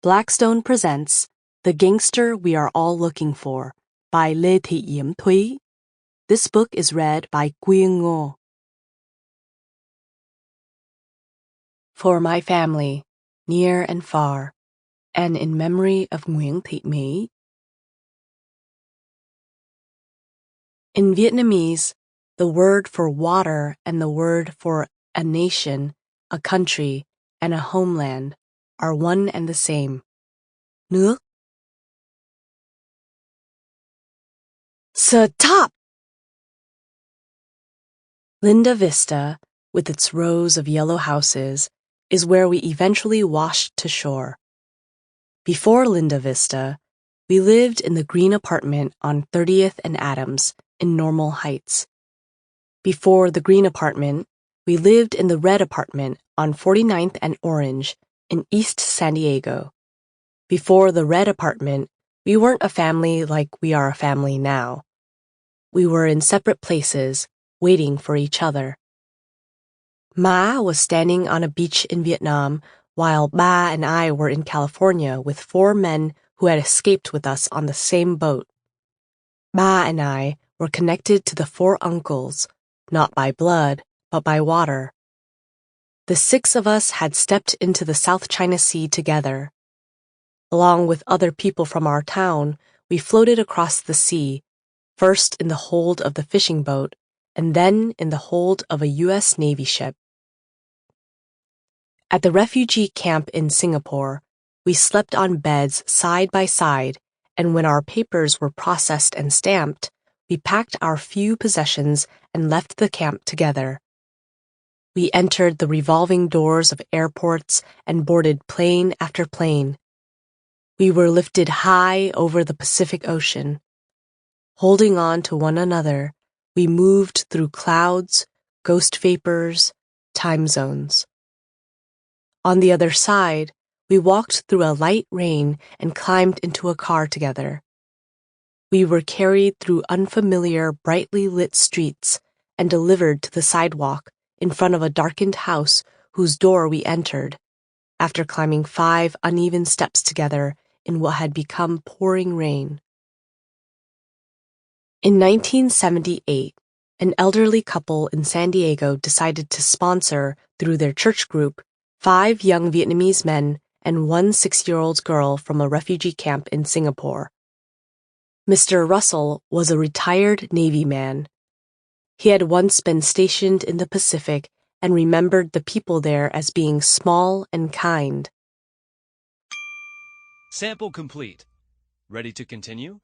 Blackstone presents The Gangster We Are All Looking For by Thi Diem Thúy. This book is read by Quyen Ngo. For my family, near and far, and in memory of Nguyễn Thị Mỹ. In Vietnamese, the word for water and the word for a nation, a country, and a homeland are one and the same. Nước. Stop! Linda Vista, with its rows of yellow houses, is where we eventually washed to shore. Before Linda Vista, we lived in the green apartment on 30th and Adams in Normal Heights. Before the green apartment, we lived in the red apartment on 49th and Orange in East San Diego. Before the red apartment, we weren't a family like we are a family now. We were in separate places, waiting for each other. Ma was standing on a beach in Vietnam, while Ba and I were in California with 4 men who had escaped with us on the same boat. Ba and I were connected to the 4 uncles, not by blood, but by water. The 6 of us had stepped into the South China Sea together. Along with other people from our town, we floated across the sea, first in the hold of the fishing boat, and then in the hold of a U.S. Navy ship. At the refugee camp in Singapore, we slept on beds side by side, and when our papers were processed and stamped, we packed our few possessions and left the camp together. We entered the revolving doors of airports and boarded plane after plane. We were lifted high over the Pacific Ocean. Holding on to one another, we moved through clouds, ghost vapors, time zones. On the other side, we walked through a light rain and climbed into a car together. We were carried through unfamiliar, brightly lit streets and delivered to the sidewalk in front of a darkened house whose door we entered, after climbing 5 uneven steps together in what had become pouring rain. In 1978, an elderly couple in San Diego decided to sponsor, through their church group, 5 young Vietnamese men and 1 6-year-old girl from a refugee camp in Singapore. Mr. Russell was a retired Navy man. He had once been stationed in the Pacific and remembered the people there as being small and kind. Sample complete. Ready to continue?